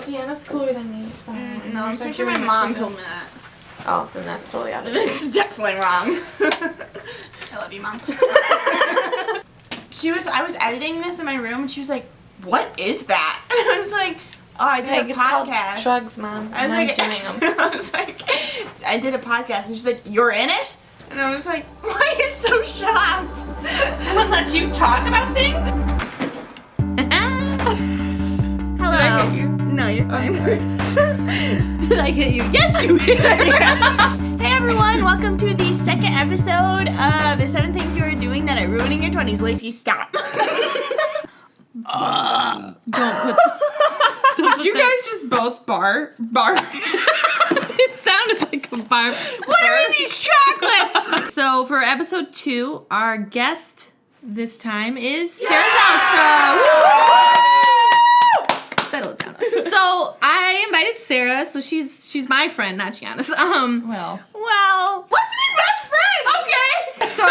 Gianna's cooler than me. So No, I'm pretty sure my mom told me that. Oh, then that's totally out of it. This is definitely wrong. I love you, Mom. I was editing this in my room, and she was like, "What is that?" And I was like, "Oh, I did a podcast." Drugs, Mom. I was I'm like, doing them. I was like, I did a podcast, and she's like, "You're in it?" And I was like, "Why are you so shocked? Someone let you talk about things?" Hello. Did I hit you? No, you're fine. Did I hit you? Yes, you did. Hey everyone, welcome to the second episode of the 7 things you are doing that are ruining your 20s. Lacey, stop. Did you guys just both barf? It sounded like a bar. What are these chocolates? So for episode 2, our guest this time is Sarah Zalstra. Settle it down. So I invited Sarah, so she's my friend, not Gianna's. Well, Let's be best friends. Okay. So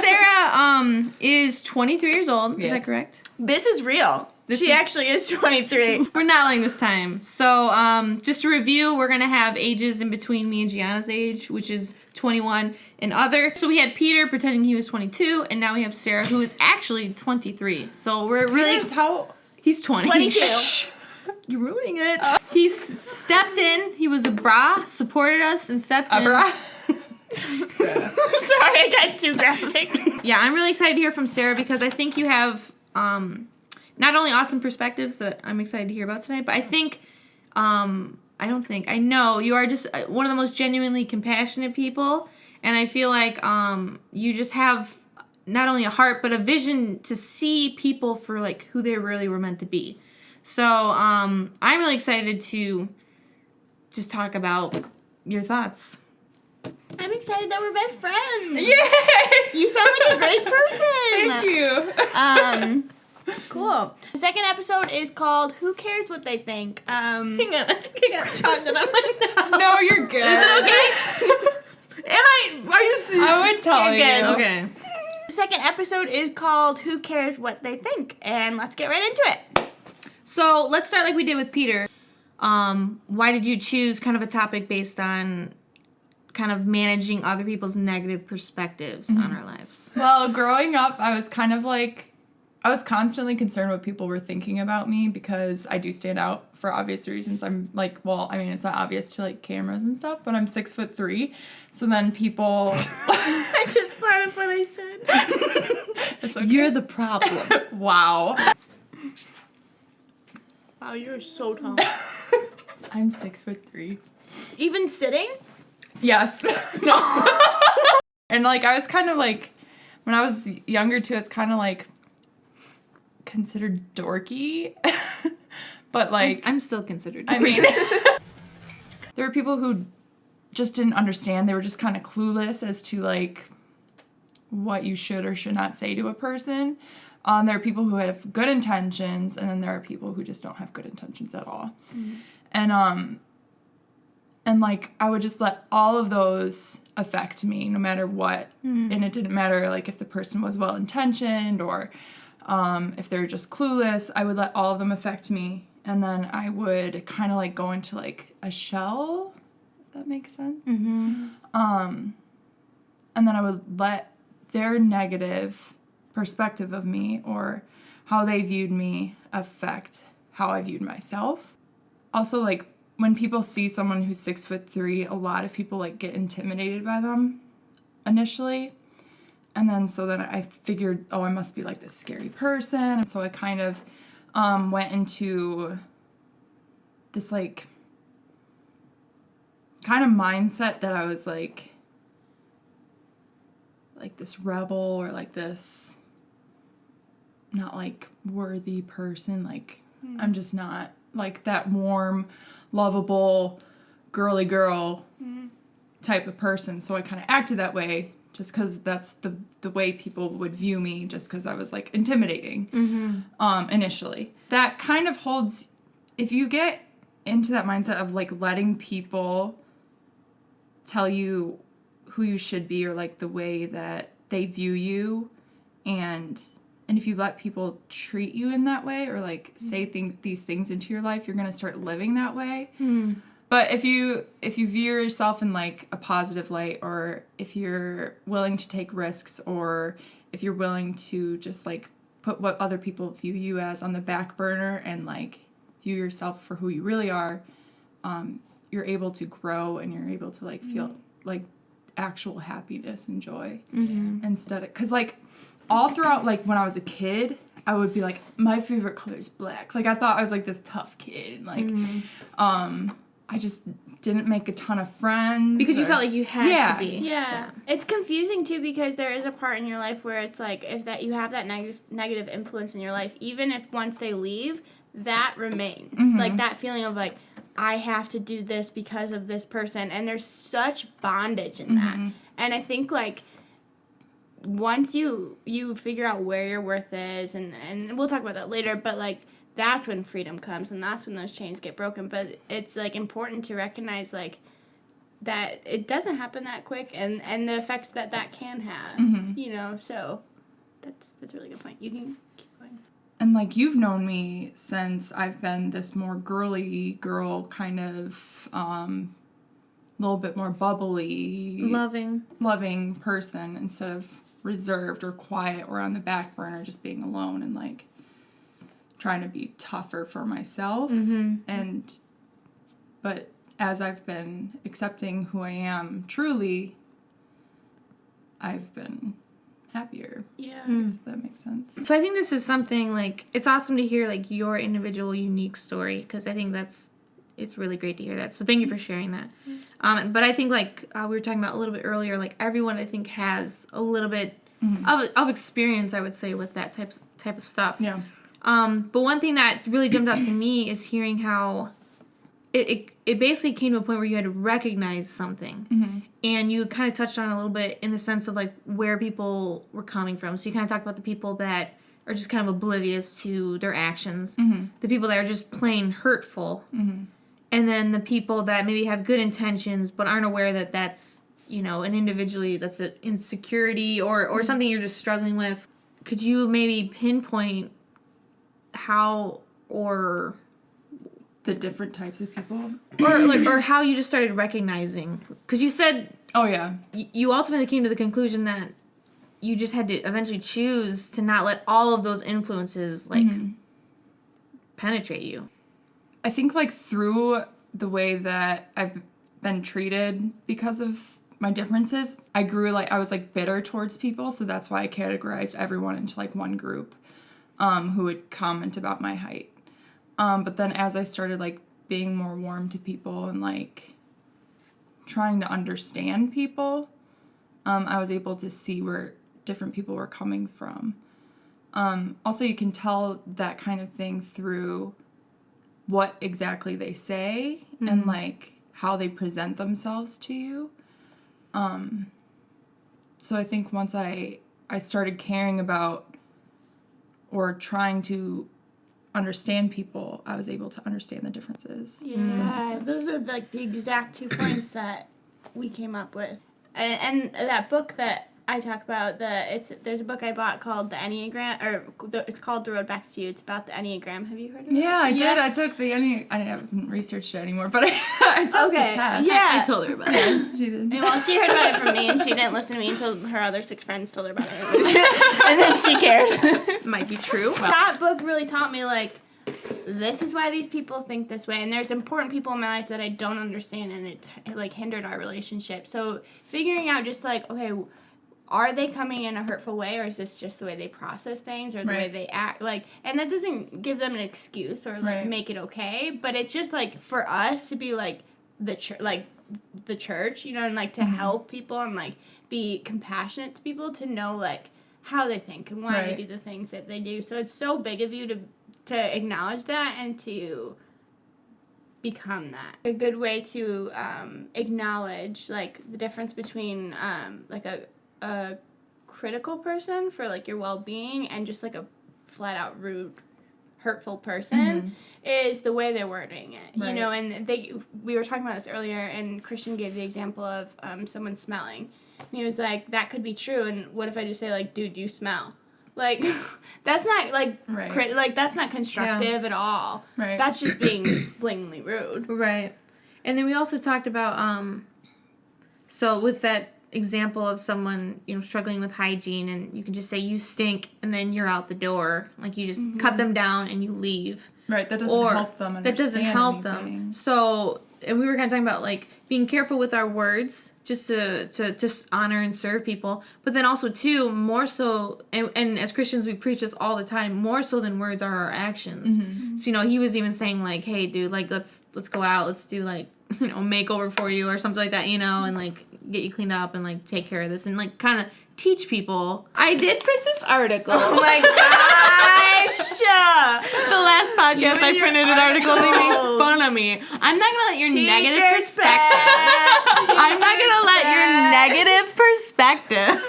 Sarah is 23 years old. Is that correct? This is real. She actually is 23. We're not lying this time. So just to review, we're gonna have ages in between me and Gianna's age, which is 21 and other. So we had Peter pretending he was 22, and now we have Sarah, who is actually 23. So we're really he's 20. 22. You're ruining it. He stepped in. He was a bra, supported us, and stepped in. I'm sorry, I got too graphic. Yeah, I'm really excited to hear from Sarah because I think you have not only awesome perspectives that I'm excited to hear about tonight, but I think, I know you are just one of the most genuinely compassionate people, and I feel like you just have not only a heart, but a vision to see people for like who they really were meant to be. So I'm really excited to just talk about your thoughts. I'm excited that we're best friends. Yay! You sound like a great person. Thank you. Cool. The second episode is called Who Cares What They Think? Hang on, I think I got chocolate on my nose. no, you're good. Is it okay? Are you serious? I would tell you. You're good. Okay. The second episode is called Who Cares What They Think? And let's get right into it. So let's start like we did with Peter. Why did you choose kind of a topic based on kind of managing other people's negative perspectives on our lives? Well, growing up, I was constantly concerned what people were thinking about me because I do stand out for obvious reasons. I'm like, it's not obvious to like cameras and stuff, but I'm 6'3". So then people. I just thought of what I said. It's okay. You're the problem. Wow. Wow, you're so tall. I'm 6'3". Even sitting? Yes. And like I was kind of like, when I was younger too, it's kind of like considered dorky. But like I'm still considered. I mean, there were people who just didn't understand. They were just kind of clueless as to like what you should or should not say to a person. There are people who have good intentions, and then there are people who just don't have good intentions at all. Mm-hmm. And like I would just let all of those affect me no matter what. Mm-hmm. And it didn't matter like if the person was well intentioned or if they're just clueless. I would let all of them affect me, and then I would kind of like go into like a shell, if that makes sense. Mm-hmm. And then I would let their negative perspective of me or how they viewed me affect how I viewed myself. Also, like when people see someone who's 6'3", a lot of people like get intimidated by them initially. And then I figured, I must be like this scary person. And so I kind of went into this like kind of mindset that I was like this rebel or like this not like worthy person. Like I'm just not like that warm, lovable, girly girl type of person. So I kind of acted that way just because that's the way people would view me, just because I was like intimidating initially. That kind of holds, if you get into that mindset of like letting people tell you who you should be or like the way that they view you, and And if you let people treat you in that way or like say these things into your life, you're going to start living that way. But if you view yourself in like a positive light, or if you're willing to take risks, or if you're willing to just like put what other people view you as on the back burner and like view yourself for who you really are, you're able to grow and you're able to like feel like actual happiness and joy instead of, because like all throughout like when I was a kid, I would be like, my favorite color is black. Like I thought I was like this tough kid, and like I just didn't make a ton of friends Because you felt like you had to be. Yeah. It's confusing too, because there is a part in your life where it's like, if that you have that negative influence in your life, even if once they leave, that remains. Like that feeling of like, I have to do this because of this person, and there's such bondage in that. And I think like once you figure out where your worth is, and we'll talk about that later, but like that's when freedom comes, and that's when those chains get broken. But it's like important to recognize like that it doesn't happen that quick, and the effects that can have, you know. So that's a really good point. You can keep going. And like you've known me since I've been this more girly girl kind of little bit more bubbly, loving person instead of reserved or quiet or on the back burner, just being alone and like trying to be tougher for myself. But as I've been accepting who I am truly, I've been happier. Yeah. If that makes sense. So I think this is something like, it's awesome to hear like your individual unique story, because I think it's really great to hear that. So thank you for sharing that. But I think like we were talking about a little bit earlier, like everyone I think has a little bit of experience, I would say, with that type of stuff. Yeah. But one thing that really jumped out to me is hearing how it basically came to a point where you had to recognize something. And you kind of touched on it a little bit in the sense of like where people were coming from. So you kind of talked about the people that are just kind of oblivious to their actions, the people that are just plain hurtful, and then the people that maybe have good intentions but aren't aware that that's, you know, an individually that's an insecurity or something you're just struggling with. Could you maybe pinpoint how or The different types of people. or how you just started recognizing? Because you said, Oh yeah. You ultimately came to the conclusion that you just had to eventually choose to not let all of those influences like penetrate you. I think like through the way that I've been treated because of my differences, I grew like, I was like bitter towards people, so that's why I categorized everyone into like one group who would comment about my height. But then as I started like being more warm to people and like trying to understand people, I was able to see where different people were coming from. Also, you can tell that kind of thing through what exactly they say and like how they present themselves to you. So I think once I started caring about or trying to understand people, I was able to understand the differences. Yeah, those are like the exact 2 points that we came up with. And that book that I talk about, there's a book I bought called The Enneagram, it's called The Road Back to You. It's about the Enneagram. Have you heard of it? Yeah, I did. I took the Enneagram. I haven't researched it anymore, but I took the test. Yeah. I told her about it. She did. Well, she heard about it from me, and she didn't listen to me until her other 6 friends told her about it. And then she cared. Might be true. That book really taught me, like, this is why these people think this way, and there's important people in my life that I don't understand, and it like hindered our relationship. So figuring out just like, okay, are they coming in a hurtful way, or is this just the way they process things, or the way they act? Like, and that doesn't give them an excuse or like make it okay, but it's just like for us to be like the church, you know, and like to help people and like be compassionate to people, to know like how they think and why they do the things that they do. So it's so big of you to acknowledge that and to become that. A good way to acknowledge like the difference between like a critical person for like your well-being and just like a flat out rude, hurtful person is the way they're wording it. You know, and we were talking about this earlier, and Christian gave the example of someone smelling. And he was like, that could be true, and what if I just say like, dude, you smell? Like, that's not, like, Right. that's not constructive at all. Right. That's just being blatantly rude. Right. And then we also talked about, so with that example of someone, struggling with hygiene, and you can just say, you stink, and then you're out the door. Like, you just cut them down and you leave. Right, that doesn't help them understand That doesn't help anything. them. So, and we were kind of talking about, like, being careful with our words, just to honor and serve people. But then also, too, more so, and as Christians, we preach this all the time, more so than words are our actions. Mm-hmm. So, he was even saying, like, hey, dude, like, let's go out, let's do, like, makeover for you or something like that, and, like, get you cleaned up and, like, take care of this and, like, kind of teach people. I did print this article. Oh my gosh! The last podcast I printed an article. They made articles. fun of me. I'm not gonna let your negative Teacher perspective. I'm not gonna let your negative perspective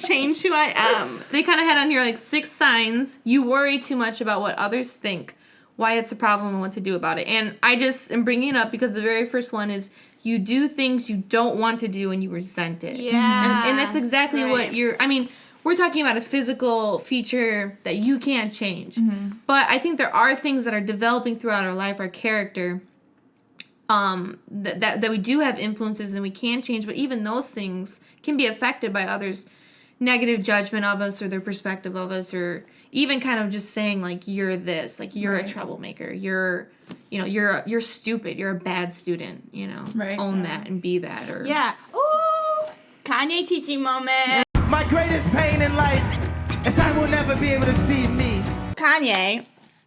change who I am. They kind of had on here like 6 signs you worry too much about what others think, why it's a problem, and what to do about it. And I just am bringing it up because the very first one is you do things you don't want to do and you resent it. Yeah. And that's exactly what we're talking about a physical feature that you can't change. Mm-hmm. But I think there are things that are developing throughout our life, our character, that we do have influences and we can change, but even those things can be affected by others' negative judgment of us or their perspective of us, or even kind of just saying like, you're this, like you're a troublemaker, you're stupid, you're a bad student, Right. Own that and be that. Or Yeah. Ooh, Kanye teaching moment. My greatest pain in life is I will never be able to see me. Kanye,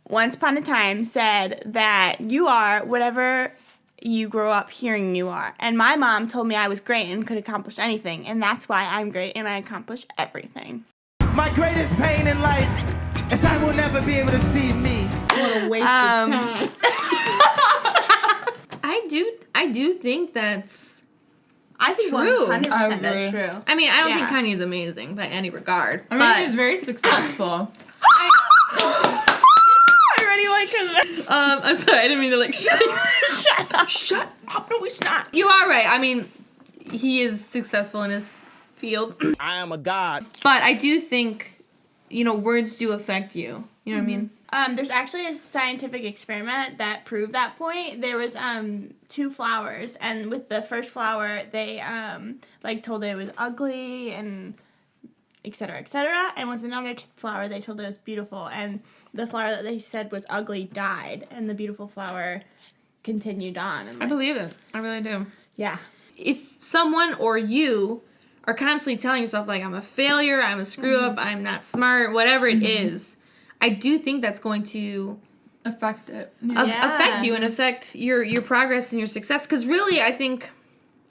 once upon a time, said that you are whatever you grow up hearing you are. And my mom told me I was great and could accomplish anything. And that's why I'm great and I accomplish everything. My greatest pain in life is I will never be able to see me. What a waste of time. I do think that's I think True. 100% I that's agree. true. I mean, I don't Yeah. think Kanye's amazing by any regard. I mean, but he's very successful. I already like him. I'm sorry, I didn't mean to like shut Shut up. Shut up, no he's not. You are right. I mean, he is successful in his field. I am a god. But I do think, words do affect you. You know what I mean? There's actually a scientific experiment that proved that point. There was 2 flowers, and with the first flower, they told it was ugly and et cetera, et cetera. And with another flower, they told it was beautiful. And the flower that they said was ugly died, and the beautiful flower continued on. And I believe it. I really do. Yeah. If someone or you are constantly telling yourself, like, I'm a failure, I'm a screw up, I'm not smart, whatever it is, I do think that's going to Affect it. affect you and affect your progress and your success. Because really, I think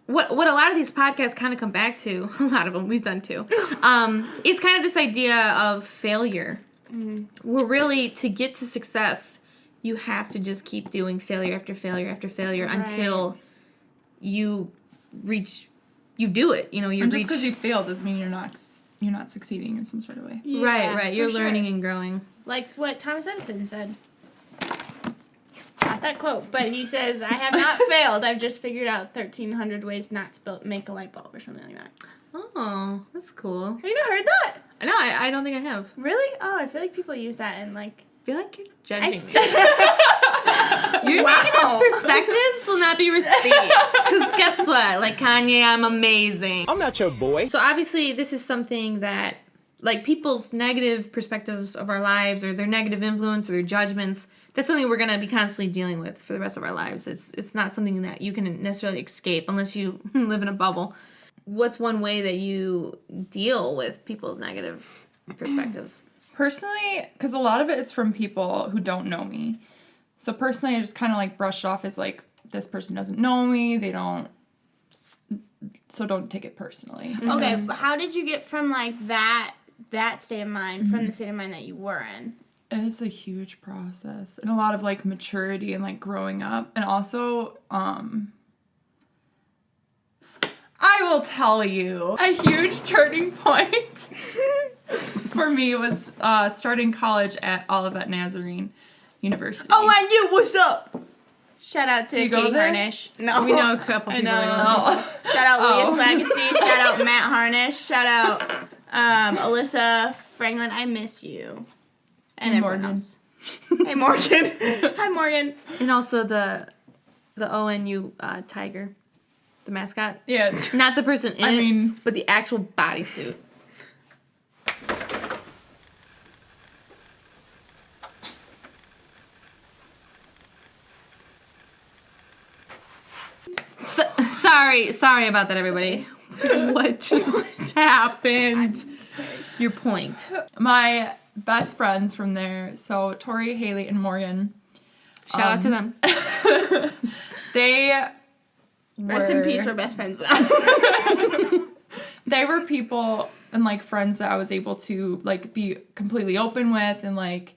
what a lot of these podcasts kind of come back to, a lot of them we've done too, is kind of this idea of failure. Where really, to get to success, you have to just keep doing failure after failure after failure until you do it. You And just reach. because you failed doesn't mean you're not succeeding in some sort of way. Yeah, Right. You're for learning sure. and growing. Like what Thomas Edison said. Not that quote, but he says, I have not failed. I've just figured out 1,300 ways not to make a light bulb or something like that. Oh, that's cool. Have you not heard that? No, I don't think I have. Really? Oh, I feel like people use that in like... I feel like you're judging me. I Your negative perspectives will not be received. Because guess what? Like Kanye, I'm amazing. I'm not your boy. So obviously, this is something that, like, people's negative perspectives of our lives, or their negative influence, or their judgments, that's something we're going to be constantly dealing with for the rest of our lives. It's not something that you can necessarily escape unless you live in a bubble. What's one way that you deal with people's negative perspectives? Personally, because a lot of it is from people who don't know me. So personally, I just kind of like brush it off as like, this person doesn't know me. So don't take it personally. Okay, but how did you get from like that state of mind, from the state of mind that you were in? It's a huge process and a lot of like maturity and like growing up. And also, I will tell you, a huge turning point for me was starting college at Olivet Nazarene University. Oh, and you, what's up? Shout out to Do you go Katie there? Harnish. No. We know a couple I people. know. Oh. Shout out Leah Oh. Swagacy. Shout out Matt Harnish. Shout out Alyssa Franklin, I miss you. And Hey, everyone Morgan. else. Hey, Morgan. Hi, Morgan. And also the ONU tiger, the mascot. Yeah. Not the person in I mean- it, but the actual bodysuit. Sorry about that, everybody. What just happened? Your point. My best friends from there, so Tori, Haley, and Morgan, Shout out to them. they Rest in were- peace, we're best friends now. They were people and like friends that I was able to like be completely open with and like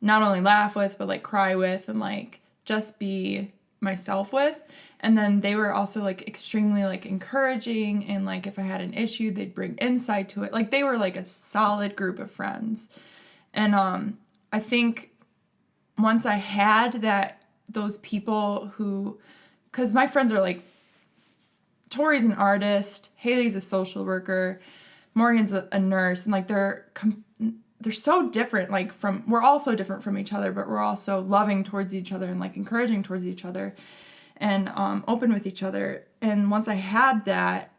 not only laugh with but like cry with and like just be myself with. And then they were also like extremely like encouraging, and like if I had an issue they'd bring insight to it. Like they were like a solid group of friends. And I think once I had those people who, because my friends are like, Tori's an artist, Haley's a social worker, Morgan's a nurse, and like they're so different. Like we're all so different from each other, but we're also loving towards each other and like encouraging towards each other, and open with each other. And once I had that,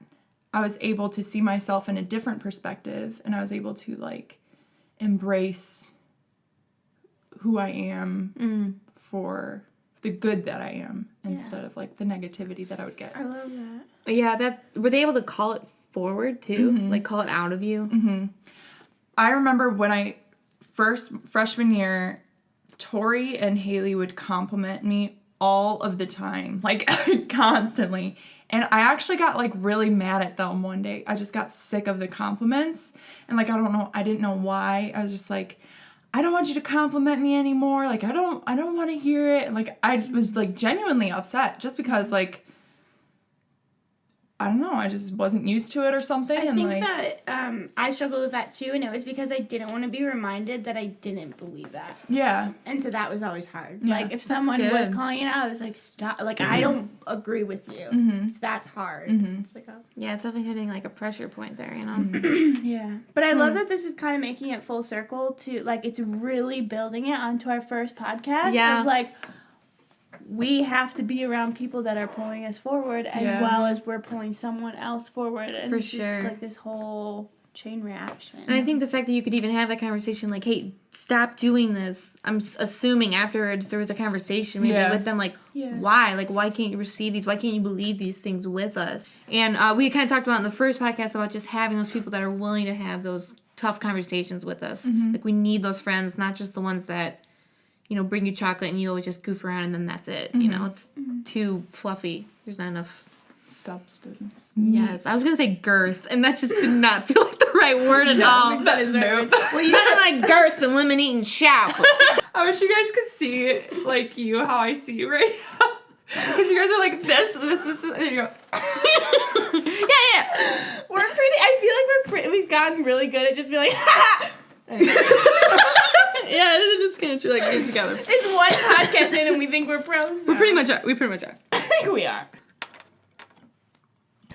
I was able to see myself in a different perspective, and I was able to like embrace who I am for the good that I am instead of like the negativity that I would get. I love that. Yeah, were they able to call it forward too? Like call it out of you? I remember when I freshman year, Tori and Haley would compliment me all of the time, like constantly. And I actually got like really mad at them one day. I just got sick of the compliments. And like, I didn't know why. I was just like, I don't want you to compliment me anymore. Like, I don't want to hear it. Like, I was like genuinely upset just because like, I don't know, I just wasn't used to it or something. I and think like, that I struggled with that too, and it was because I didn't want to be reminded that I didn't believe that. yeah. And so that was always hard. Yeah, Like, if someone good. was calling it out, I was like, stop. Like, I don't agree with you. So that's hard. It's like, oh. Yeah, it's definitely hitting like a pressure point there, you know? Yeah. But I love that this is kind of making it full circle to, like, it's really building it onto our first podcast. Yeah. Of, like, we have to be around people that are pulling us forward as well as we're pulling someone else forward. And For it's just, sure. like, this whole chain reaction. And I think the fact that you could even have that conversation, like, hey, stop doing this. I'm assuming afterwards there was a conversation maybe Yeah. with them, like, Yeah. why? Like, why can't you receive these? Why can't you believe these things with us? And we kind of talked about in the first podcast about just having those people that are willing to have those tough conversations with us. Like, we need those friends, not just the ones that, you know, bring you chocolate and you always just goof around and then that's it. You know, it's too fluffy. There's not enough. Substance. Yes, I was gonna say girth, and that just did not feel like the right word at all. that is Nope. Well, you nothing like girth and women eating chocolate. I wish you guys could see like how I see you right now. Because you guys are like this, and you go. Yeah. We're pretty, I feel like we've gotten really good at just being like, Yeah, they're just kind of like get together. it's one podcast in and we think we're pros. We pretty much are. I think we are.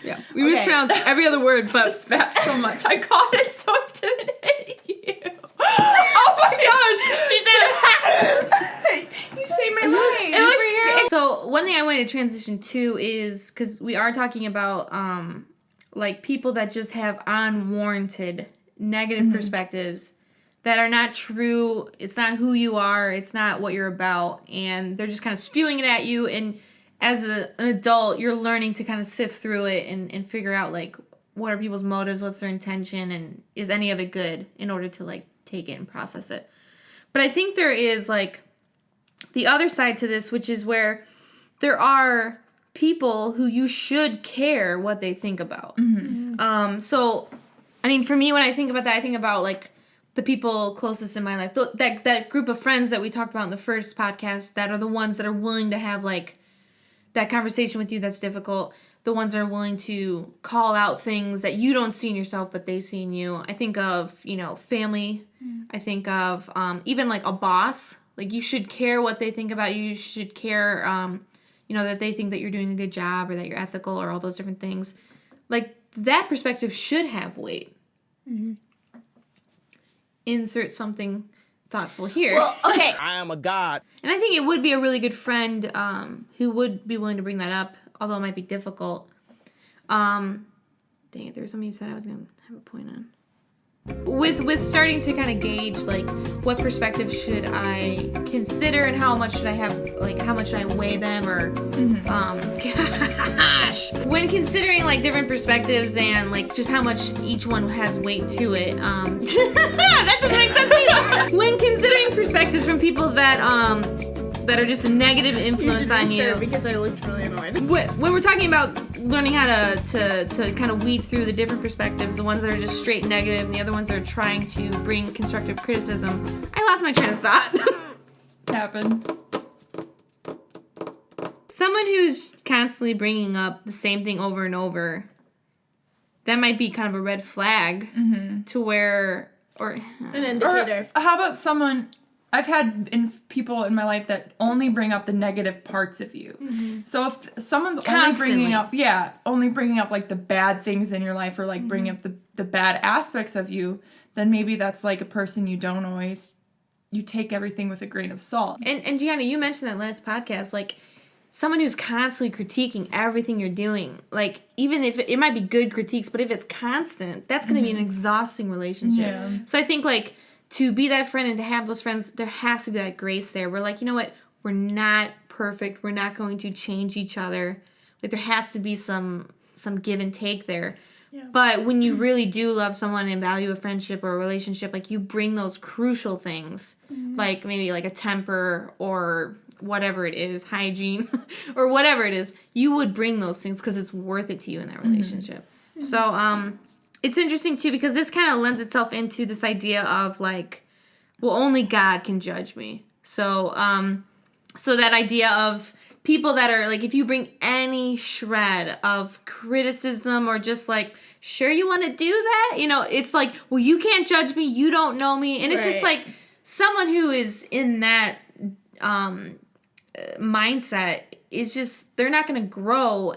Yeah, we Okay. mispronounce every other word, but Spat so much. I caught it so it didn't hit you. Oh my gosh. She said, you saved my life. So one thing I wanted to transition to is because we are talking about like people that just have unwarranted negative perspectives that are not true. It's not who you are. It's not what you're about, and they're just kind of spewing it at you. And as an adult, you're learning to kind of sift through it and figure out like what are people's motives, what's their intention, and is any of it good in order to like take it and process it. But I think there is like the other side to this, which is where there are people who you should care what they think about. So, I mean, for me, when I think about that, I think about like the people closest in my life, that group of friends that we talked about in the first podcast, that are the ones that are willing to have like that conversation with you that's difficult, the ones that are willing to call out things that you don't see in yourself but they see in you. I think of, you know, family. I think of even like a boss. Like, you should care what they think about you. You should care, you know, that they think that you're doing a good job or that you're ethical or all those different things. Like, that perspective should have weight. insert something thoughtful here. Well, okay. I am a god. And I think it would be a really good friend who would be willing to bring that up, although it might be difficult. Dang it, there was something you said I was going to have a point on. With starting to kind of gauge, like, what perspective should I consider and how much should I have, like, how much should I weigh them, or, gosh. When considering, like, different perspectives and, like, just how much each one has weight to it, that doesn't make sense either. When considering perspectives from people that are just a negative influence on you. Because I looked really annoyed. When we're talking about learning how to kind of weed through the different perspectives, the ones that are just straight negative and the other ones that are trying to bring constructive criticism, I lost my train of thought. Happens. Someone who's constantly bringing up the same thing over and over, that might be kind of a red flag to where, or An indicator. Or how about someone... I've had people in my life that only bring up the negative parts of you. So if someone's Constantly. only bringing up like the bad things in your life, or like bringing up the bad aspects of you, then maybe that's like a person you take everything with a grain of salt. And Gianna, you mentioned that last podcast, like, someone who's constantly critiquing everything you're doing, like, even if it might be good critiques, but if it's constant, that's going to be an exhausting relationship. Yeah. So I think, like, to be that friend and to have those friends, there has to be that grace there. We're like, you know what? We're not perfect. We're not going to change each other. Like, there has to be some give and take there. Yeah. But when you really do love someone and value a friendship or a relationship, like, you bring those crucial things, like maybe like a temper or whatever it is, hygiene or whatever it is, you would bring those things because it's worth it to you in that relationship. So, it's interesting, too, because this kind of lends itself into this idea of, like, well, only God can judge me. So, so that idea of people that are, like, if you bring any shred of criticism or just, like, sure you want to do that? You know, it's like, well, you can't judge me. You don't know me. And it's just, like, someone who is in that mindset is just, they're not going to grow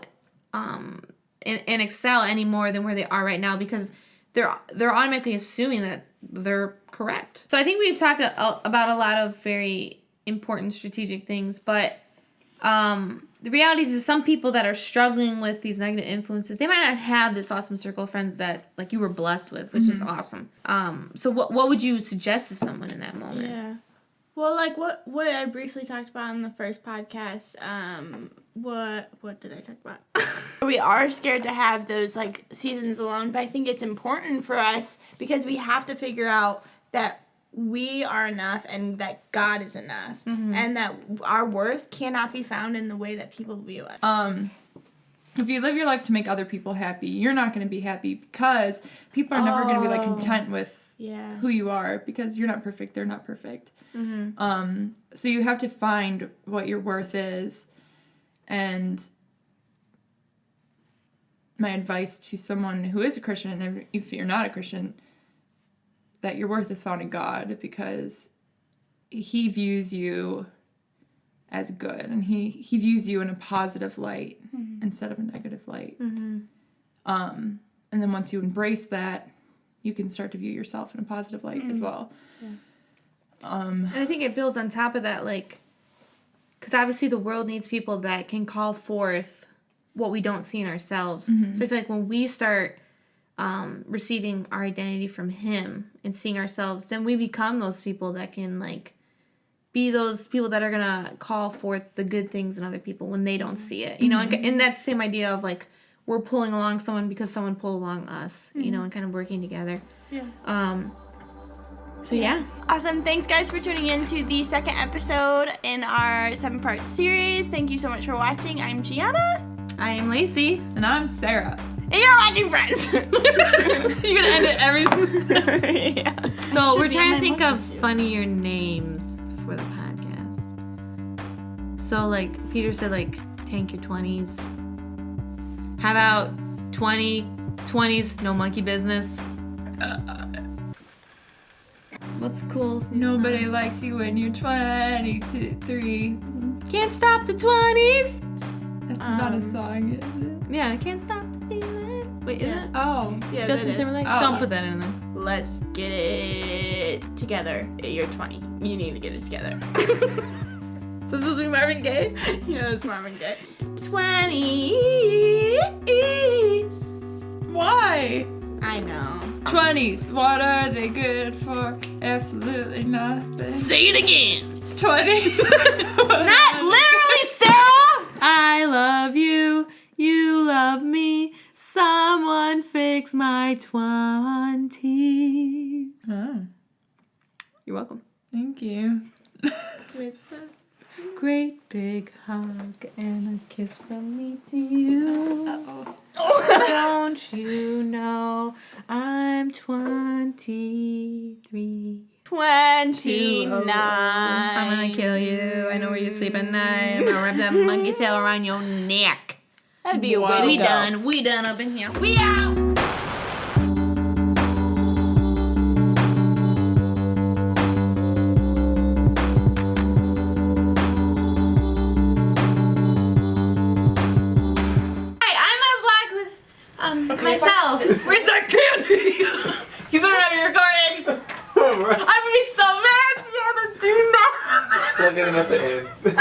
and excel any more than where they are right now, because they're automatically assuming that they're correct. So I think we've talked about a lot of very important strategic things, but the reality is some people that are struggling with these negative influences, they might not have this awesome circle of friends that, like, you were blessed with, which is awesome. So what would you suggest to someone in that moment? Yeah. Well, like what I briefly talked about in the first podcast, what did I talk about? We are scared to have those, like, seasons alone, but I think it's important for us because we have to figure out that we are enough and that God is enough, and that our worth cannot be found in the way that people view us. If you live your life to make other people happy, you're not going to be happy, because people are never going to be, like, content with who you are, because you're not perfect, they're not perfect. So you have to find what your worth is. And my advice to someone who is a Christian, and if you're not a Christian, that your worth is found in God, because he views you as good, and he views you in a positive light instead of a negative light. And then once you embrace that, you can start to view yourself in a positive light as well. And I think it builds on top of that, like, because obviously the world needs people that can call forth what we don't see in ourselves. So I feel like when we start receiving our identity from him and seeing ourselves, then we become those people that can, like, be those people that are going to call forth the good things in other people when they don't see it. You know, and that same idea of, like, we're pulling along someone because someone pulled along us, you know, and kind of working together. So yeah. Awesome. Thanks, guys, for tuning in to the second episode in our 7-part series. Thank you so much for watching. I'm Gianna. I am Lacey. And I'm Sarah. And you're watching Friends. You're going to end it every single time. Yeah. So we're be trying on to my think of monkey suit. funnier names for the podcast. So, like, Peter said, like, tank your 20s. How about 20s, no monkey business? What's cool? Nobody likes you when you're 23. Can't stop the 20s. That's not a song, is it? Yeah, can't stop the feeling. Wait, is Yeah. it? Oh. Yeah, Justin that is. Timberlake? Oh. Don't put that in there. Let's get it together. You're 20. You need to get it together. So this was Marvin Gaye? Yeah, it's Marvin Gaye. 20s. Why? I know. 20s. What are they good for? Absolutely nothing. Say it again. 20s. Not literally, Sarah! I love you. You love me. Someone fix my 20s. Oh, You're welcome. thank you. With the Great big hug and a kiss from me to you. Don't you know I'm 23? 29. I'm gonna kill you. I know where you sleep at night. I'm gonna wrap that monkey tail around your neck. That'd be a Wow. way We to go. done. We done up in here. We out. Hi, I'm at a vlog with myself. Where's our candy? You better not be recording. I'm gonna be so mad. You gotta do that. Plug it in at the end.